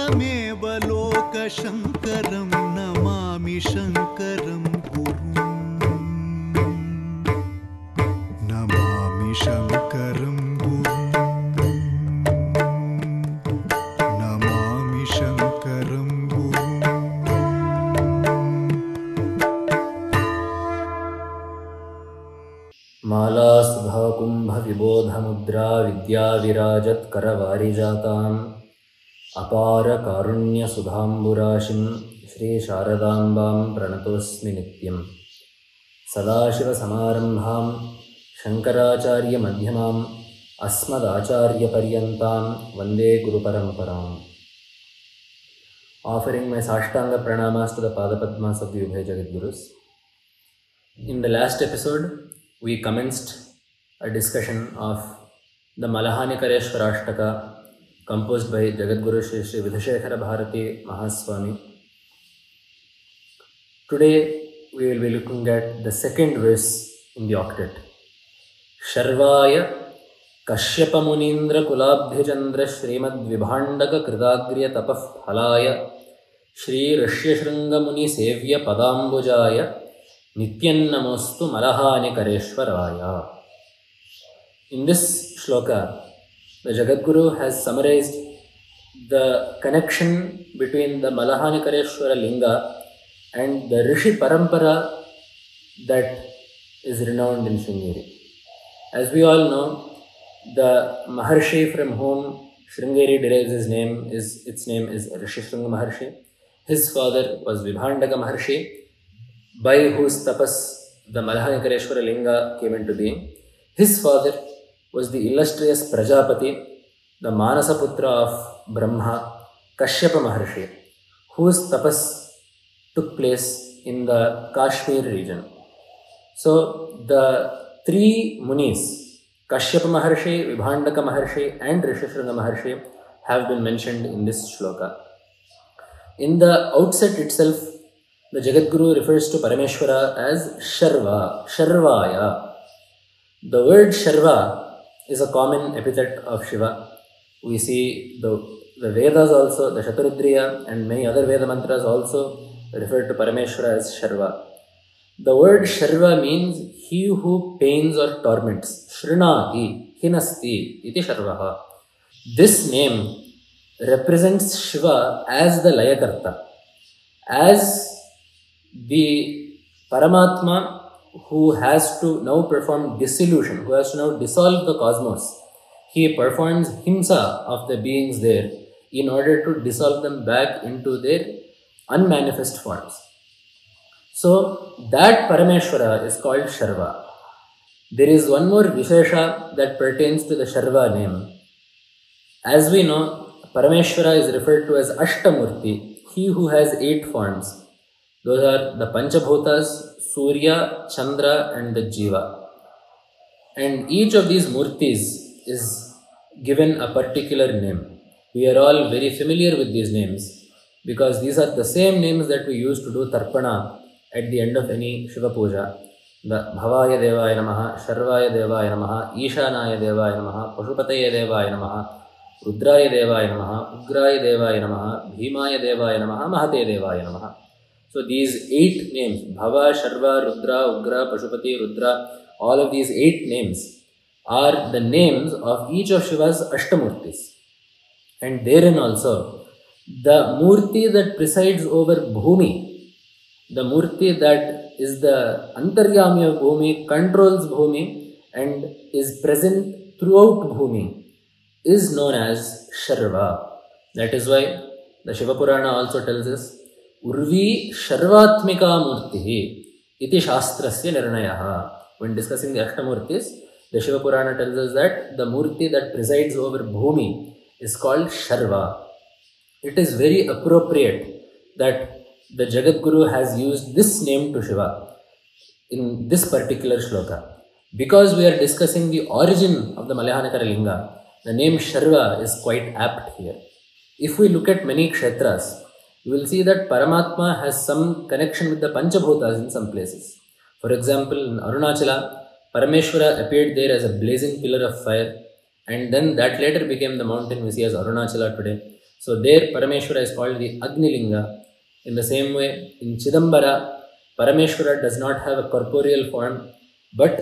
तमेव लोकशङ्करं नमामि शङ्करं गुरुं नमामि शङ्करं गुरुं नमामि शङ्करं गुरुं मालासुधाकुम्भविबोधमुद्रा विद्याविराजत्करवारिजाताम् अपारकारुण्यसुधाम्बुराशिं श्रीशारदाम्बां प्रणतोऽस्मि नित्यं। सदाशिवसमारम्भां शङ्कराचार्यमध्यमाम् अस्मदाचार्यपर्यन्तां वन्दे गुरुपरम्पराम्। Offering my Sashtanga Pranamas to the Padapadmas of the Ubhay Jagadgurus. In the last episode, we commenced a discussion of the Malahanikareshwarashtaka composed by Jagadguru Shri Shri Vidhushekhara Bharati Mahaswami. Today we will be looking at the second verse in the octet. Sharvaya Kashyapa Munindra Kulabhyachandra Srimad Vibhandaka Kridagriya Tapah Phalaya Shri Rishyashranga Muni Sevya Padambujaya Nityan Namostu Malahanikareshwaraya. In this shloka, the Jagadguru has summarized the connection between the Malahanikareshwara Linga and the Rishi Parampara that is renowned in Sringeri. As we all know, the Maharshi from whom Sringeri derives its name is Rishi Sringa Maharshi. His father was Vibhandaka Maharshi, by whose tapas the Malahanikareshwara Linga came into being. His father was the illustrious Prajapati, the Manasaputra of Brahma, Kashyapa Maharshi, whose tapas took place in the Kashmir region. So the three Munis, Kashyapa Maharshi, Vibhandaka Maharshi and Rishyasringa Maharshi, have been mentioned in this shloka. In the outset itself, the Jagadguru refers to Parameshwara as Sharva, Sharvaya. The word Sharva is a common epithet of Shiva. We see the Vedas also, the Shatarudriya and many other Veda mantras also refer to Parameshwara as Sharva. The word Sharva means he who pains or torments. Shrinati, Hinasti, iti Sharvaha. This name represents Shiva as the Layakarta, as the Paramatma who has to now perform dissolution, who has to now dissolve the cosmos. He performs himsa of the beings there in order to dissolve them back into their unmanifest forms. So that Parameshwara is called Sharva. There is one more Vishesha that pertains to the Sharva name. As we know, Parameshwara is referred to as Ashtamurti, he who has 8 forms. Those are the Panchabhutas, Surya, Chandra and the Jiva. And each of these Murtis is given a particular name. We are all very familiar with these names because these are the same names that we use to do Tarpana at the end of any Shiva Puja. The Bhavaya Devaya Namaha, Sharvaya Devaya Namaha, Ishanaya Devaya Namaha, Pashupataya Devaya Namaha, Rudraya Devaya Namaha, Ugraya Devaya Namaha, Bhimaya Devaya Namaha, Mahate Devaya Namaha. So these 8 names, Bhava, Sharva, Rudra, Ugra, Pashupati, Rudra, all of these 8 names are the names of each of Shiva's Ashtamurtis. And therein also, the Murti that presides over Bhumi, the Murti that is the Antaryami of Bhumi, controls Bhumi and is present throughout Bhumi, is known as Sharva. That is why the Shiva Purana also tells us, Urvi Sharvatmika Murtihi iti Shastrasya Nirnayaha. When discussing the Ashtamurtis, the Shiva Purana tells us that the Murti that presides over Bhumi is called Sharva. It is very appropriate that the Jagadguru has used this name to Shiva in this particular shloka. Because we are discussing the origin of the Malahanikareshwara Linga, the name Sharva is quite apt here. If we look at many kshetras, you will see that Paramatma has some connection with the Panchabhutas in some places. For example, in Arunachala, Parameshwara appeared there as a blazing pillar of fire, and then that later became the mountain we see as Arunachala today. So there Parameshwara is called the Agnilinga. In the same way, in Chidambara, Parameshwara does not have a corporeal form, but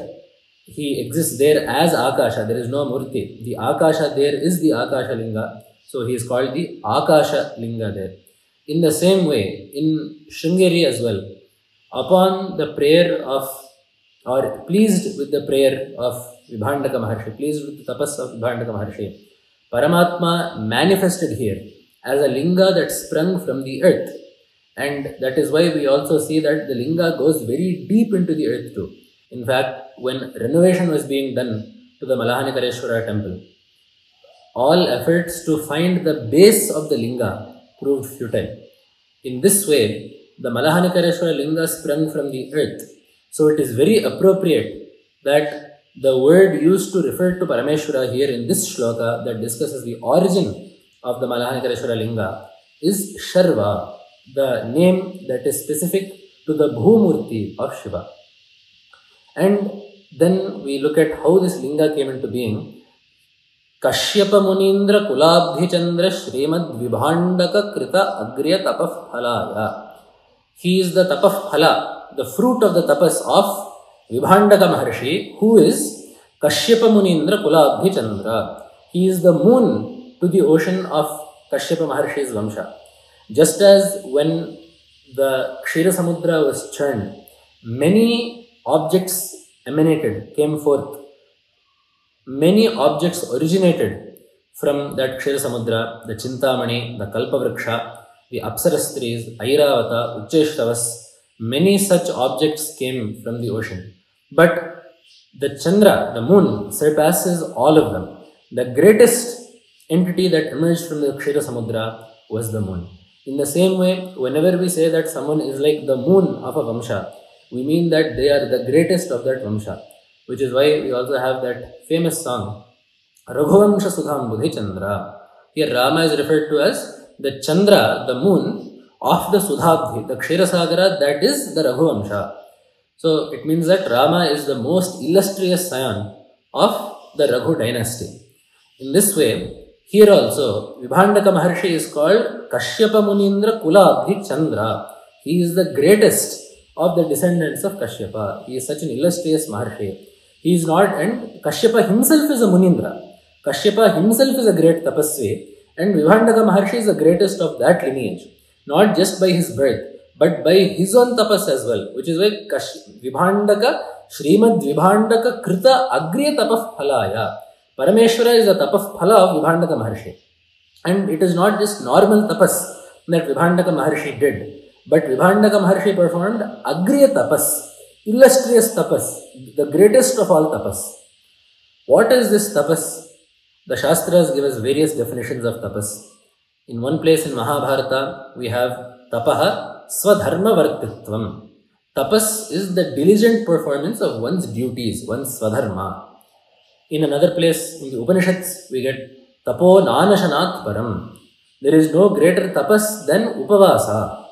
he exists there as Akasha. There is no Murti. The Akasha there is the Akasha Linga. So he is called the Akasha Linga there. In the same way, in Sringeri as well, upon the prayer of, or pleased with the prayer of Vibhandaka Maharshi, pleased with the tapas of Vibhandaka Maharshi, Paramatma manifested here as a linga that sprung from the earth. And that is why we also see that the linga goes very deep into the earth too. In fact, when renovation was being done to the Malahanikareshwara temple, all efforts to find the base of the linga proved futile. In this way, the Malahanikareshwara linga sprung from the earth. So it is very appropriate that the word used to refer to Parameshwara here in this shloka that discusses the origin of the Malahanikareshwara linga is Sharva, the name that is specific to the Bhumurti of Shiva. And then we look at how this linga came into being. Kashyapa Munindra Kulabdhi Chandra Srimad Vibhandaka Krita Agriya Tapaf Phalaya. He is the Tapaf Phala, the fruit of the tapas of Vibhandaka Maharshi, who is Kashyapa Munindra Kulabdhi Chandra. He is the moon to the ocean of Kashyapa Maharshi's Vamsha. Just as when the Kshira Samudra was churned, many objects emanated, came forth. Many objects originated from that Kshira Samudra, the Chintamani, the Kalpavriksha, the Apsarastris, Airavata, Ucheshtavas. Many such objects came from the ocean. But the Chandra, the moon, surpasses all of them. The greatest entity that emerged from the Kshira Samudra was the moon. In the same way, whenever we say that someone is like the moon of a Vamsha, we mean that they are the greatest of that Vamsha. Which is why we also have that famous song, Raghuvamsha Sudham Budhi Chandra. Here Rama is referred to as the Chandra, the moon of the Sudhabdhi, the Kshirasagara, that is the Raghuvamsha. So it means that Rama is the most illustrious scion of the Raghu dynasty. In this way, here also, Vibhandaka Maharshi is called Kashyapa Munindra Kulabdhi Chandra. He is the greatest of the descendants of Kashyapa. He is such an illustrious Maharshi. He is not, and Kashyapa himself is a Munindra. Kashyapa himself is a great tapasvi, and Vibhandaka Maharshi is the greatest of that lineage. Not just by his birth, but by his own tapas as well, which is why Vibhandaka, Srimad Vibhandaka Krita Agriya Tapaf Phalaya. Parameshwara is the tapaf phala of Vibhandaka Maharshi. And it is not just normal tapas that Vibhandaka Maharshi did, but Vibhandaka Maharshi performed Agriya tapas, illustrious tapas, the greatest of all tapas. What is this tapas? The Shastras give us various definitions of tapas. In one place in Mahabharata, we have tapaha swadharma vartitvam. Tapas is the diligent performance of one's duties, one's swadharma. In another place, in the Upanishads, we get tapo nanashanat param. There is no greater tapas than upavasa.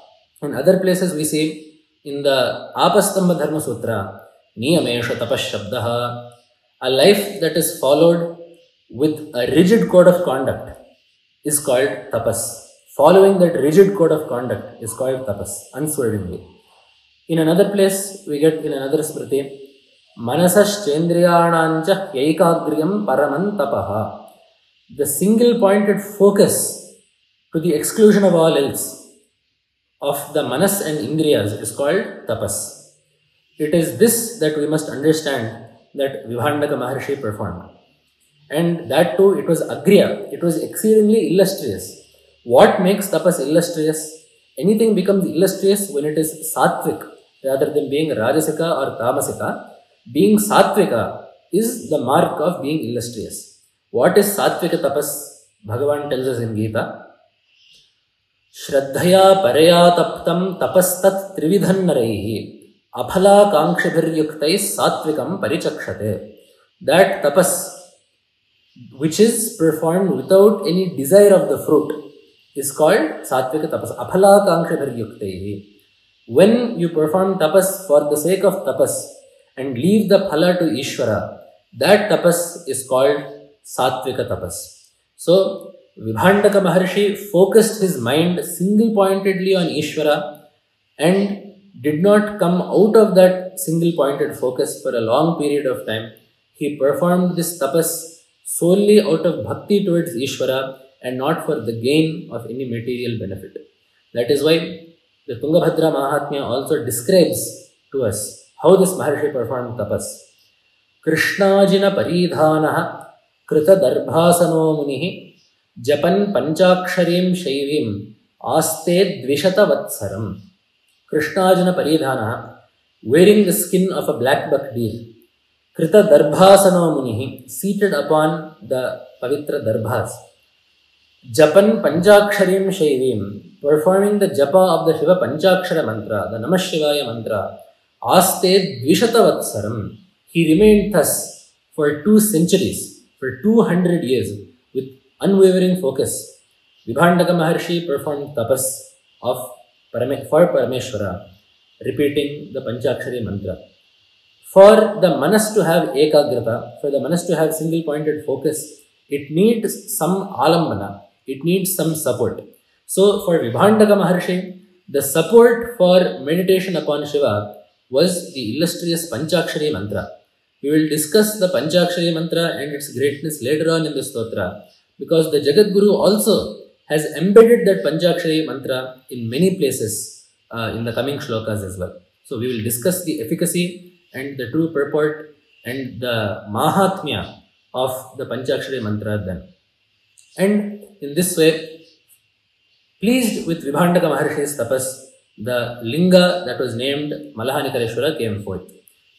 In other places, we see in the Apastamba Dharma Sutra, niyamesha tapas shabdaha, a life that is followed with a rigid code of conduct is called tapas. Following that rigid code of conduct is called tapas, unswervingly. In another place, we get in another smriti, Manasas Chendriyanancha Yaikagriyam Paraman Tapaha. The single pointed focus to the exclusion of all else of the Manas and Indriyas is called tapas. It is this that we must understand that Vibhandaka Maharshi performed. And that too, it was agriya, it was exceedingly illustrious. What makes tapas illustrious? Anything becomes illustrious when it is sattvic rather than being rajasika or tamasika. Being sattvika is the mark of being illustrious. What is sattvika tapas? Bhagavan tells us in Gita, Shraddhaya paraya taptam tapastat trividhan naraihi aphala kankshibhiryuktais sattvikam parichakshate. That tapas, which is performed without any desire of the fruit, is called sattvika tapas. Aphala kankshibhiryuktaihi. When you perform tapas for the sake of tapas, and leave the phala to Ishvara, that tapas is called sattvika tapas. So, Vibhandaka Maharshi focused his mind single-pointedly on Ishvara and did not come out of that single-pointed focus for a long period of time. He performed this tapas solely out of bhakti towards Ishvara and not for the gain of any material benefit. That is why the Tungabhadra Mahatmya also describes to us how this Maharshi performed tapas. Krishnajina paridhanaha krita darbhasano munihi japan panchaksharim shaivim aste dvishata vatsaram. Krishnajana paridhanaha, wearing the skin of a black buck deer. Krita darbhasano munihi, seated upon the pavitra darbhas. Japan panchaksharim shaivim, performing the japa of the Shiva Panchakshara mantra, the Namah Shivaya mantra. Aste dvishata vatsaram. He remained thus for 2 centuries, for 200 years, with unwavering focus. Vibhandaka Maharshi performed tapas for Parameshwara, repeating the Panchakshari mantra. For the manas to have ekagrata, for the manas to have single-pointed focus, it needs some alambana, it needs some support. So for Vibhandaka Maharshi, the support for meditation upon Shiva was the illustrious Panchakshari mantra. We will discuss the Panchakshari mantra and its greatness later on in the stotra, because the Jagadguru also has embedded that Panchakshari mantra in many places in the coming shlokas as well. So we will discuss the efficacy and the true purport and the Mahatmya of the Panchakshari mantra then. And in this way, pleased with Vibhandaka Maharshi's tapas, the linga that was named Malahanikareshwara came forth.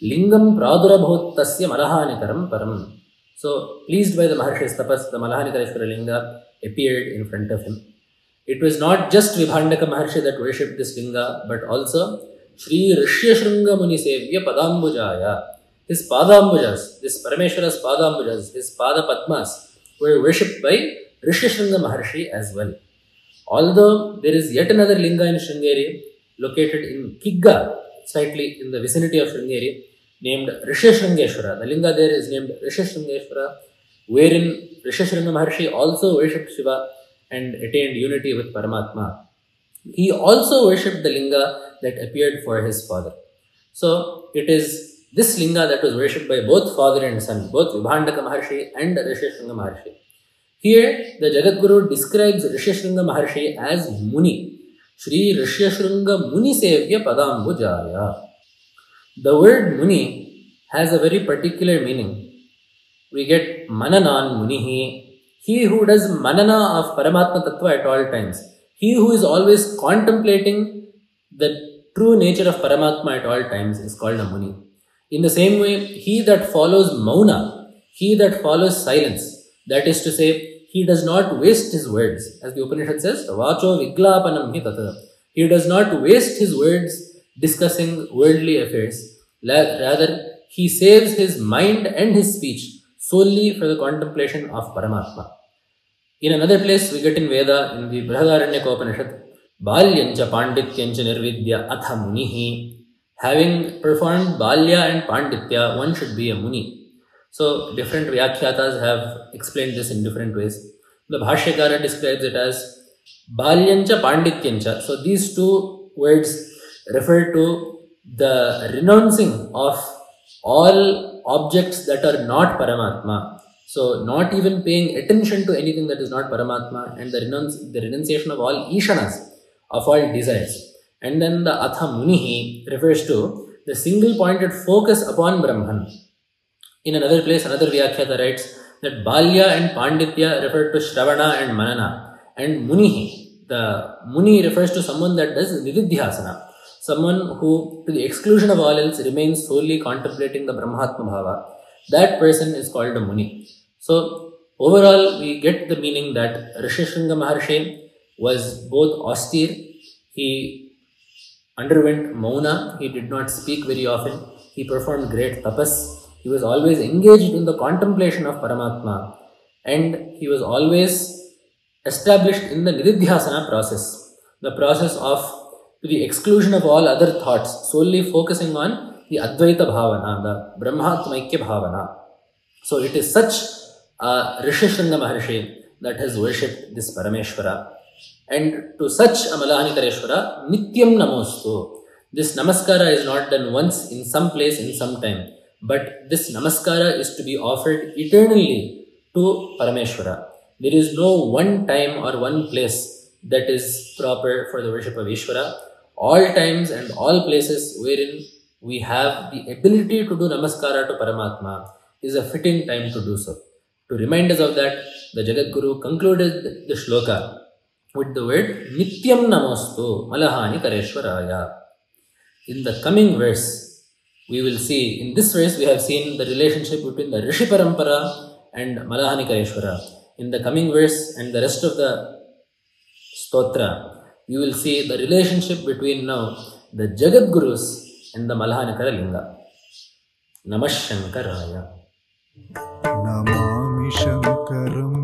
Lingam pradurabhutasya Malahanikaram param. So, pleased by the Maharshi's tapas, the Malahanikareshwara linga appeared in front of him. It was not just Vibhandaka Maharshi that worshipped this linga, but also Shri Rishyashrunga Munisevya Padambujaya. His Padambujas, this Parameshwara's Padambujas, his Pada Padmas were worshipped by Rishyashrunga Maharshi as well. Although there is yet another linga in Sringeri, located in Kigga, slightly in the vicinity of Sringeri, named Rishyashrungeshwara. The linga there is named Rishyashrungeshwara, wherein Rishyashrunga Maharshi also worshipped Shiva and attained unity with Paramatma. He also worshipped the linga that appeared for his father. So it is this linga that was worshipped by both father and son, both Vibhandaka Maharshi and Rishyashrunga Maharshi. Here, the Jagadguru describes Rishyashrunga Maharshi as Muni. Shri Rishyashrunga Muni Sevya Padambujaya. The word Muni has a very particular meaning. We get Mananan Munihi, he who does manana of Paramatma Tattva at all times. He who is always contemplating the true nature of Paramatma at all times is called a Muni. In the same way, he that follows Mauna, he that follows silence, that is to say, he does not waste his words. As the Upanishad says, Vacho Viglapanam hi tata. He does not waste his words discussing worldly affairs. Rather, he saves his mind and his speech solely for the contemplation of Paramatma. In another place, we get in Veda, in the Brihadaranyaka Upanishad, Balyancha Pandityancha Nirvidya Atha Munihi. Having performed Balya and Panditya, one should be a Muni. So, different Vyakyatas have explained this in different ways. The Bhashyakara describes it as Balyancha Pandityancha. So, these two words refer to the renouncing of all objects that are not Paramatma. So, not even paying attention to anything that is not Paramatma, and the renunciation of all Ishanas, of all desires. And then the Atha Munihi refers to the single-pointed focus upon Brahman. In another place, another Vyakhyata writes that Balya and Panditya refer to Shravana and Manana. And Munihi, the Muni refers to someone that does Nididhyasana. Someone who, to the exclusion of all else, remains solely contemplating the Brahmatma Bhava. That person is called a Muni. So, overall, we get the meaning that Rishyashrunga Maharshi was both austere. He underwent mauna. He did not speak very often. He performed great tapas. He was always engaged in the contemplation of Paramatma, and he was always established in the Nididhyasana process, the process of, to the exclusion of all other thoughts, solely focusing on the Advaita Bhavana, the Brahmatmaikya Bhavana. So it is such Rishyashrunga Maharshi that has worshipped this Parameshwara. And to such a Malahanikareshwara, Nityam Namostu. This Namaskara is not done once in some place in some time, but this Namaskara is to be offered eternally to Parameshwara. There is no one time or one place that is proper for the worship of Ishvara. All times and all places wherein we have the ability to do Namaskara to Paramatma is a fitting time to do so. To remind us of that, the Jagadguru concluded the shloka with the word Nityam Namostu Malahanikareshwaraya. In the coming verse, we will see, in this verse we have seen the relationship between the Rishi Parampara and Malahanikareshwara. In the coming verse and the rest of the stotra, you will see the relationship between now the Jagadgurus and the Malahanikara Linga. Namah Shankaraya. Namami Shankaram